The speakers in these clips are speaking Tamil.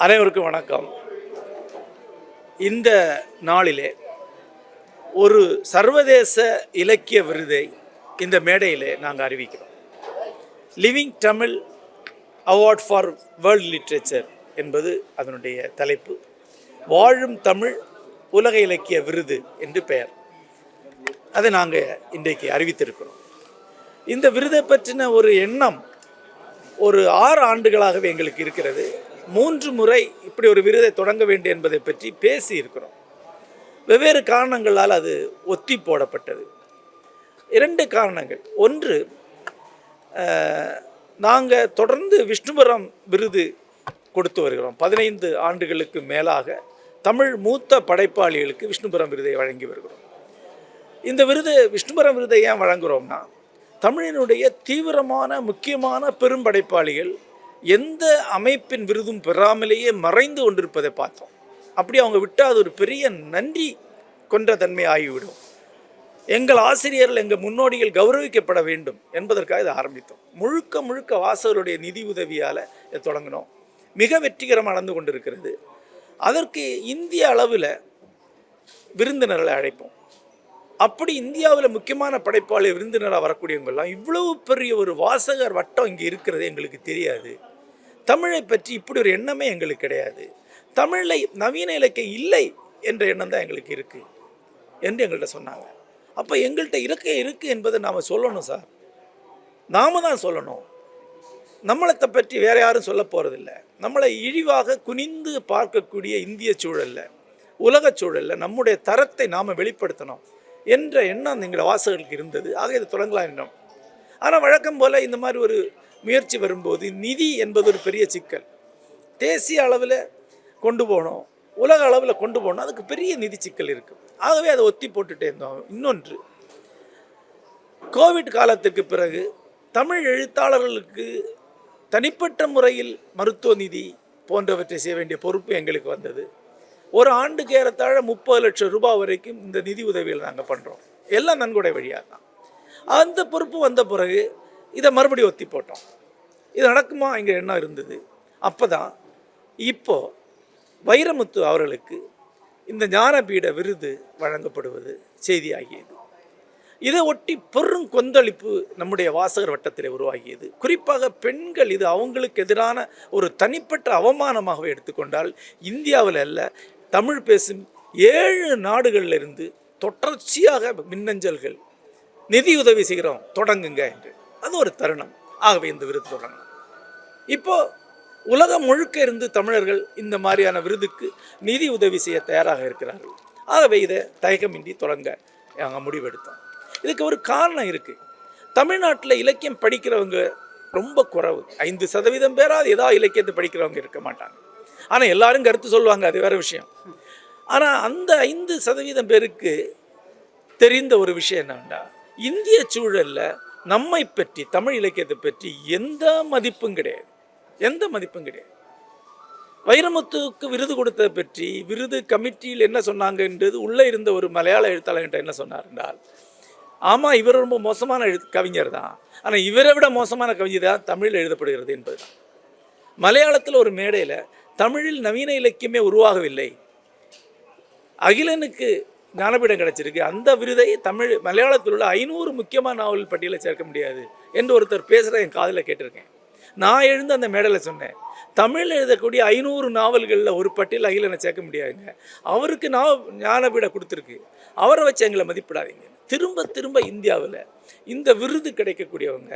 அனைவருக்கும் வணக்கம். இந்த நாளிலே ஒரு சர்வதேச இலக்கிய விருதை இந்த மேடையிலே நாங்கள் அறிவிக்கிறோம். Living Tamil award for world literature என்பது அதனுடைய தலைப்பு. வாழும் தமிழ் உலக இலக்கிய விருது என்று பெயர். அதை நாங்கள் இன்றைக்கு அறிவித்திருக்கிறோம். இந்த விருதை பற்றின ஒரு எண்ணம் ஒரு 6 ஆண்டுகளாகவே எங்களுக்கு இருக்கிறது. 3 முறை இப்படி ஒரு விருதை தொடங்க வேண்டும் என்பதை பற்றி பேசி இருக்கிறோம். வெவ்வேறு காரணங்களால் அது ஒத்தி போடப்பட்டது. 2 காரணங்கள். ஒன்று, நாங்கள் தொடர்ந்து விஷ்ணுபுரம் விருது கொடுத்து வருகிறோம். 15 ஆண்டுகளுக்கு மேலாக தமிழ் மூத்த படைப்பாளிகளுக்கு விஷ்ணுபுரம் விருதை வழங்கி வருகிறோம். இந்த விருது விஷ்ணுபுரம் விருதை ஏன் வழங்குகிறோம்னா, தமிழினுடைய தீவிரமான முக்கியமான பெரும் படைப்பாளிகள் எந்த அமைப்பின் விருதும் பெறாமலேயே மறைந்து கொண்டிருப்பதை பார்த்தோம். அப்படி அவங்க விட்டால் அது ஒரு பெரிய நன்றி கொன்ற தன்மை ஆகிவிடும். எங்கள் ஆசிரியர்கள், எங்கள் முன்னோடிகள் கௌரவிக்கப்பட வேண்டும் என்பதற்காக இதை ஆரம்பித்தோம். முழுக்க முழுக்க வாசகருடைய நிதி உதவியால் இதை தொடங்கினோம். மிக வெற்றிகரமாக நடந்து கொண்டிருக்கிறது. அதற்கு இந்திய அளவில் விருந்தினர்களை அழைப்போம். அப்படி இந்தியாவில் முக்கியமான படைப்பாளி விருந்தினராக வரக்கூடியவங்கெல்லாம் இவ்வளவு பெரிய ஒரு வாசகர் வட்டம் இங்கே இருக்கிறது எங்களுக்கு தெரியாது. தமிழை பற்றி இப்படி ஒரு எண்ணமே எங்களுக்கு கிடையாது. தமிழை நவீன இலக்கியம் இல்லை என்ற எண்ணம் தான் எங்களுக்கு இருக்குது என்று எங்கள்கிட்ட சொன்னாங்க. அப்போ எங்கள்கிட்ட இருக்குது என்பதை நாம் சொல்லணும் சார். நாம் தான் சொல்லணும். நம்மளை பற்றி வேறு யாரும் சொல்ல போகிறதில்ல. நம்மளை இழிவாக குனிந்து பார்க்கக்கூடிய இந்திய சூழலில், உலக சூழலில் நம்முடைய தரத்தை நாம் வெளிப்படுத்தணும் என்ற எண்ணம் எங்கள் வாசகர்களுக்கு இருந்தது. ஆக இதை தொடங்கலாம் என்றோம். ஆனால் வழக்கம் போல் இந்த மாதிரி ஒரு முயற்சி வரும்போது நிதி என்பது ஒரு பெரிய சிக்கல். தேசிய அளவில் கொண்டு போகணும், உலக அளவில் கொண்டு போகணும், அதுக்கு பெரிய நிதி சிக்கல் இருக்குது. ஆகவே அதை ஒத்தி போட்டுகிட்டே இருந்தோம். இன்னொன்று, கோவிட் காலத்துக்கு பிறகு தமிழ் எழுத்தாளர்களுக்கு தனிப்பட்ட முறையில் மருத்துவ நிதி போன்றவற்றை செய்ய வேண்டிய பொறுப்பு எங்களுக்கு வந்தது. ஒரு ஆண்டுக்கு ஏறத்தாழ 30 லட்சம் ரூபாய் வரைக்கும் இந்த நிதி உதவிகள் நாங்கள் பண்ணுறோம். எல்லாம் நன்கொடை வழியாக தான். அந்த பொறுப்பு வந்த பிறகு இதை மறுபடியும் ஒத்தி போட்டோம். இது நடக்குமா எங்கள் எண்ணம் இருந்தது. அப்போ தான் இப்போது வைரமுத்து அவர்களுக்கு இந்த ஞானபீட விருது வழங்கப்படுவது செய்தியாகியது. இதை ஒட்டி பெரும் கொந்தளிப்பு நம்முடைய வாசகர் வட்டத்தில் உருவாகியது. குறிப்பாக பெண்கள் இது அவங்களுக்கு எதிரான ஒரு தனிப்பட்ட அவமானமாகவே எடுத்துக்கொண்டால், இந்தியாவில் அல்ல, தமிழ் பேசும் 7 நாடுகளிலிருந்து தொடர்ச்சியாக மின்னஞ்சல்கள், நிதியுதவி செய்கிறோம் தொடங்குங்க என்று. அது ஒரு தருணம். ஆகவே இந்த விருது தொடங்கணும். இப்போது உலகம் முழுக்க இருந்து தமிழர்கள் இந்த மாதிரியான விருதுக்கு நிதி உதவி செய்ய தயாராக இருக்கிறார்கள். ஆகவே இதை தயக்கமின்றி தொடங்க நாங்கள் முடிவெடுத்தோம். இதுக்கு ஒரு காரணம் இருக்குது. தமிழ்நாட்டில் இலக்கியம் படிக்கிறவங்க ரொம்ப குறைவு. 5% பேராது ஏதாவது இலக்கியத்தை படிக்கிறவங்க இருக்க மாட்டாங்க. ஆனால் எல்லாரும் கருத்து சொல்லுவாங்க, அது வேறு விஷயம். ஆனால் அந்த 5% பேருக்கு தெரிந்த ஒரு விஷயம் என்னன்னா, இந்திய சூழலில் நம்மை பற்றி, தமிழ் இலக்கியத்தை பற்றி எந்த மதிப்பும் கிடையாது. வைரமுத்துவுக்கு விருது கொடுத்ததை பற்றி விருது கமிட்டியில் என்ன சொன்னாங்க என்றது உள்ளே இருந்த ஒரு மலையாள எழுத்தாளர்கிட்ட என்ன சொன்னார் என்றால், ஆமாம், இவர் ரொம்ப மோசமான கவிஞர் தான், ஆனால் இவரை விட மோசமான கவிதை தான் தமிழில் எழுதப்படுகிறது என்பது தான். மலையாளத்தில் ஒரு மேடையில் தமிழில் நவீன இலக்கியமே உருவாகவில்லை, அகிலனுக்கு ஞானபீடம் கிடச்சிருக்கு, அந்த விருதை மலையாளத்தில் உள்ள 500 முக்கியமான நாவல் பட்டியலில் சேர்க்க முடியாது என்று ஒருத்தர் பேசுகிற என் காதில் கேட்டிருக்கேன். நான் எழுந்து அந்த மேடையில் சொன்னேன், தமிழில் எழுதக்கூடிய 500 நாவல்களில் ஒரு பட்டியல் அகிலனை சேர்க்க முடியாதுங்க, அவருக்கு ஞானபீடம் கொடுத்துருக்கு, அவரை வச்சு எங்களை மதிப்பிடாதீங்க. திரும்ப திரும்ப இந்தியாவில் இந்த விருது கிடைக்கக்கூடியவங்க,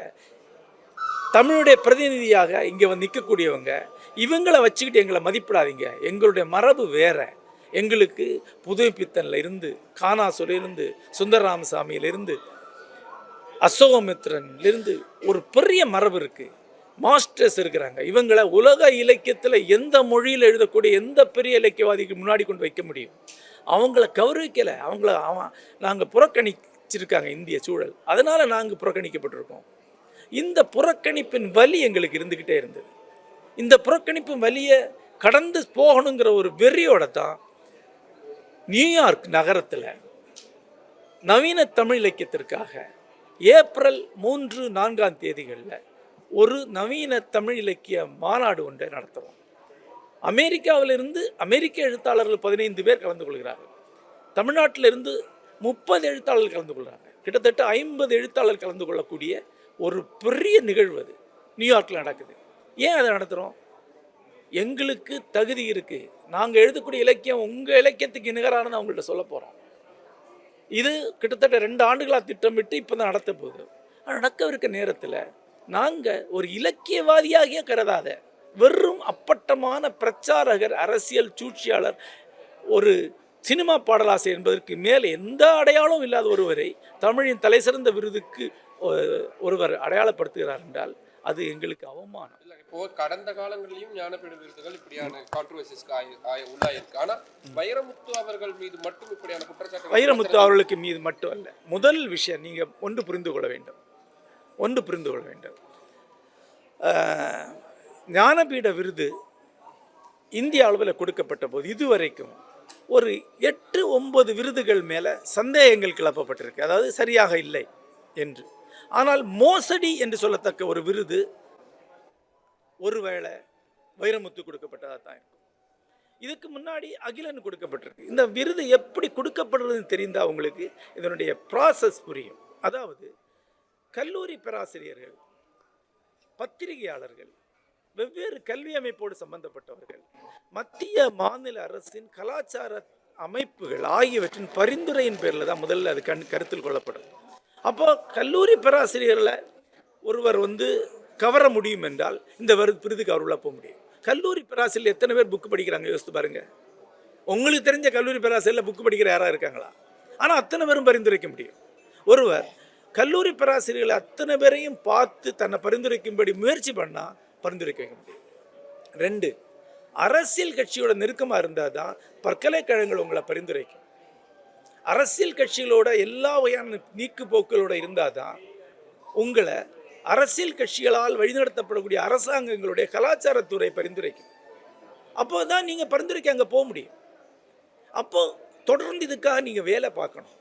தமிழுடைய பிரதிநிதியாக இங்கே வந்து நிற்கக்கூடியவங்க, இவங்களை வச்சுக்கிட்டு எங்களை மதிப்பிடாதீங்க, எங்களுடைய மரபு வேறு, எங்களுக்கு புதுமைப்பித்தனில் இருந்து, காணாசூரிலிருந்து, சுந்தரராமசாமியிலிருந்து, அசோகமித்ரன்லேருந்து ஒரு பெரிய மரபு இருக்குது, மாஸ்டர்ஸ் இருக்கிறாங்க. இவங்களை உலக இலக்கியத்தில் எந்த மொழியில் எழுதக்கூடிய எந்த பெரிய இலக்கியவாதிக்கு முன்னாடி கொண்டு வைக்க முடியும்? அவங்கள கௌரவிக்கலை, நாங்கள் புறக்கணிச்சிருக்காங்க இந்திய சூழல். அதனால் நாங்கள் புறக்கணிக்கப்பட்டிருக்கோம். இந்த புறக்கணிப்பின் வலி எங்களுக்கு இருந்துக்கிட்டே இருந்தது. இந்த புறக்கணிப்பின் வலியை கடந்து போகணுங்கிற ஒரு வெறியோட தான் நியூயார்க் நகரத்தில் நவீன தமிழ் இலக்கியத்திற்காக ஏப்ரல் 3, 4 தேதிகளில் ஒரு நவீன தமிழ் இலக்கிய மாநாடு ஒன்றை நடத்துகிறோம். அமெரிக்காவிலிருந்து அமெரிக்க எழுத்தாளர்கள் 15 பேர் கலந்து கொள்கிறார்கள். தமிழ்நாட்டிலிருந்து 30 எழுத்தாளர்கள் கலந்து கொள்கிறாங்க. கிட்டத்தட்ட 50 எழுத்தாளர்கள் கலந்து கொள்ளக்கூடிய ஒரு பெரிய நிகழ்வு அது நியூயார்க்கில் நடக்குது. ஏன் அதை நடத்துகிறோம்? எங்களுக்கு தகுதி இருக்குது. நாங்கள் எழுதக்கூடிய இலக்கியம் உங்கள் இலக்கியத்துக்கு நிகரானு அவங்கள்ட்ட சொல்ல போகிறோம். இது கிட்டத்தட்ட 2 ஆண்டுகளாக திட்டமிட்டு இப்போ தான் நடத்த போகுது. நடக்கவிருக்க நேரத்தில் நாங்கள் ஒரு இலக்கியவாதியாகிய கருதாத வெறும் அப்பட்டமான பிரச்சாரகர், அரசியல் சூழ்ச்சியாளர், ஒரு சினிமா பாடலாசிரியர் என்பதற்கு மேலே எந்த அடையாளம் இல்லாத ஒருவரை தமிழின் தலை சிறந்த விருதுக்கு ஒருவர் அடையாளப்படுத்துகிறார் என்றால் அது எங்களுக்கு அவமானம். இப்போ கடந்த காலங்களிலும் ஞானபீட விருதுகள் இப்படியான கான்ட்ரோவர்சிஸ்க்கு உள்ளாயிருக்கு. ஆனால் வைரமுத்து அவர்கள் மீது மட்டும் இப்படியான குற்றச்சாட்டு வைரமுத்து அவர்களுக்கு மீது மட்டும் அல்ல. முதல் விஷயம் நீங்கள் ஒன்று புரிந்து கொள்ள வேண்டும். ஞானபீட விருது இந்திய அளவில் கொடுக்கப்பட்ட போது இதுவரைக்கும் ஒரு 8-9 விருதுகள் மேலே சந்தேகங்கள் கிளப்பப்பட்டிருக்கு, அதாவது சரியாக இல்லை என்று. ஆனால் மோசடி என்று சொல்லத்தக்க ஒரு விருது ஒருவேளை வைரமுத்து கொடுக்கப்பட்டதாக தான் இருக்கும். இதுக்கு முன்னாடி அகிலன் கொடுக்கப்பட்டிருக்கு. இந்த விருது எப்படி கொடுக்கப்படுறதுன்னு தெரிந்தால் உங்களுக்கு இதனுடைய ப்ராசஸ் புரியும். அதாவது கல்லூரி பேராசிரியர்கள், பத்திரிகையாளர்கள், வெவ்வேறு கல்வி அமைப்போடு சம்பந்தப்பட்டவர்கள், மத்திய மாநில அரசின் கலாச்சார அமைப்புகள் ஆகியவற்றின் பரிந்துரையின் பேரில் தான் முதல்ல அது கருத்தில் கொள்ளப்படும். அப்போ கல்லூரி பேராசிரியர்களை ஒருவர் கவர முடியும் என்றால் இந்த விருதுக்கு அவர் உள்ள போக முடியும். கல்லூரி பேராசிரியர் எத்தனை பேர் புக்கு படிக்கிறாங்க யோசித்து பாருங்க. உங்களுக்கு தெரிஞ்ச கல்லூரி பேராசிரியரில் புக்கு படிக்கிற யாராக இருக்காங்களா? ஆனால் அத்தனை பேரும் பரிந்துரைக்க முடியும். ஒருவர் கல்லூரி பேராசிரியர்களை அத்தனை பேரையும் பார்த்து தன்னை பரிந்துரைக்கும்படி முயற்சி பண்ணால் பரிந்துரைக்க வைக்க முடியும். 2, அரசியல் கட்சியோட நெருக்கமாக இருந்தால் தான் பல்கலைக்கழகங்கள் உங்களை பரிந்துரைக்கும். அரசியல் கட்சிகளோட எல்லா வகையான நீக்கு போக்குகளோடு இருந்தால் தான் உங்களை அரசியல் கட்சிகளால் வழிநடத்தப்படக்கூடிய அரசாங்கங்களுடைய கலாச்சாரத்துறை பரிந்துரைக்கும். அப்போ தான் நீங்கள் பரிந்துரைக்க அங்கே போக முடியும். அப்போது தொடர்ந்து இதுக்காக நீங்கள் வேலை பார்க்கணும்.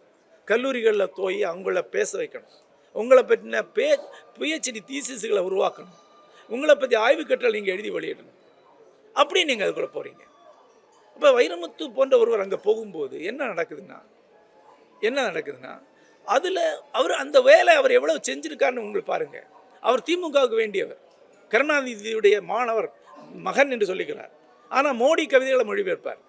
கல்லூரிகளில் போய் அவங்கள பேச வைக்கணும். உங்களை பற்றின PhD தீசிஸ்களை உருவாக்கணும். உங்களை பற்றி ஆய்வு கட்டுரை நீங்கள் எழுதி வெளியிடணும். அப்படி நீங்கள் அதுக்குள்ளே போகிறீங்க. இப்போ வைரமுத்து போன்ற ஒருவர் அங்கே போகும்போது என்ன நடக்குதுன்னா அதில் அவர் அந்த வேலை அவர் எவ்வளோ செஞ்சுருக்காருன்னு உங்களுக்கு பாருங்கள். அவர் திமுகவுக்கு வேண்டியவர், கருணாநிதியுடைய மாணவர் மகன் என்று சொல்லிக்கிறார். ஆனால் மோடி கவிதைகளை மொழிபெயர்ப்பார்,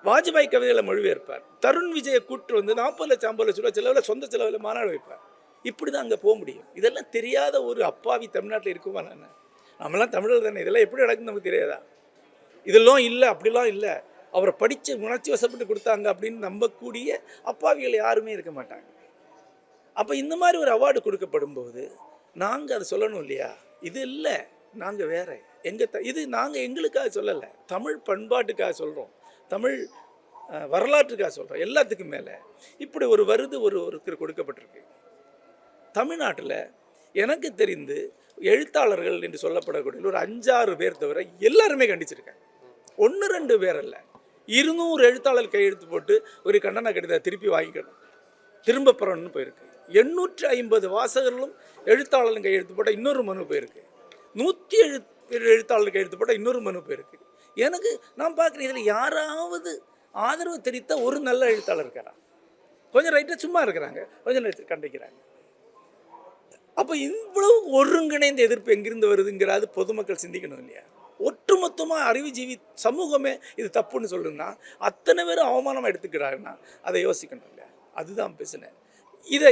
வாஜ்பாய் கவிதைகளை மொழிபெயர்ப்பார், தருண் விஜயை கூட்டு 40 லட்சம் 50 லட்ச ரூபா செலவில் சொந்த செலவில் மாநாடு வைப்பார். இப்படி தான் அங்கே போக முடியும். இதெல்லாம் தெரியாத ஒரு அப்பாவி தமிழ்நாட்டில் இருக்குமா? நம்மளாம் தமிழர் தானே, இதெல்லாம் எப்படி நடக்குன்னு நமக்கு தெரியாதா? இதெல்லாம் இல்லை, அப்படிலாம் இல்லை, அவரை படித்து உணர்ச்சி வசப்பட்டு கொடுத்தாங்க அப்படின்னு நம்பக்கூடிய அப்பாவிகள் யாருமே இருக்க மாட்டாங்க. அப்போ இந்த மாதிரி ஒரு அவார்டு கொடுக்கப்படும் போது நாங்கள் அதை சொல்லணும் இல்லையா? இது இல்லை, நாங்கள் வேற இது நாங்கள் எங்களுக்காக சொல்லலை, தமிழ் பண்பாட்டுக்காக சொல்கிறோம், தமிழ் வரலாற்றுக்காக சொல்கிறோம். எல்லாத்துக்கும் மேலே இப்படி ஒரு விருது ஒருத்தர் கொடுக்கப்பட்டிருக்கு. தமிழ்நாட்டில் எனக்கு தெரிந்து எழுத்தாளர்கள் என்று சொல்லப்படக்கூடிய ஒரு 5-6 பேர் தவிர எல்லாருமே கண்டிச்சிருக்காங்க. 1-2 பேர் அல்ல, 200 எழுத்தாளர் கையெழுத்து போட்டு ஒரு கண்டன கடிதத்தை திருப்பி வாங்கிக்கணும், திரும்ப பெறணும்னு போயிருக்கு. 850 வாசகர்களும் எழுத்தாளர்களும் கையெழுத்து போட்டால் இன்னொரு மனு போயிருக்கு. 107 எழுத்தாளர் கையெழுத்து போட்டால் இன்னொரு மனு போயிருக்கு. எனக்கு நான் பார்க்குறேன், இதில் யாராவது ஆதரவு தெரிவித்த ஒரு நல்ல எழுத்தாளர் இருக்காரா? கொஞ்சம் ரைட்டாக சும்மா இருக்கிறாங்க, கொஞ்சம் கண்டிக்கிறாங்க. அப்போ இவ்வளவு ஒருங்கிணைந்த எதிர்ப்பு எங்கிருந்து வருதுங்கிறாது பொதுமக்கள் சிந்திக்கணும் இல்லையா? ஒட்டுமொத்தமாக அறிவுஜீவி சமூகமே இது தப்புன்னு சொல்லுன்னா அத்தனை பேரும் அவமானமாக எடுத்துக்கிறாங்கன்னா அதை யோசிக்கணும் இல்லையா? அதுதான் பேசினேன்.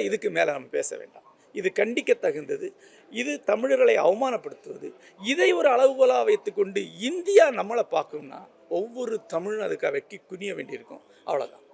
இதுக்கு மேலே நம்ம பேச வேண்டாம். இது கண்டிக்க தகுந்தது. இது தமிழர்களை அவமானப்படுத்துவது. இதை ஒரு அளவுகோலாக வைத்துக்கொண்டு இந்தியா நம்மளை பார்க்கும்னா ஒவ்வொரு தமிழும் அதுக்காக வெக்கி குனிய வேண்டியிருக்கும். அவ்வளோதான்.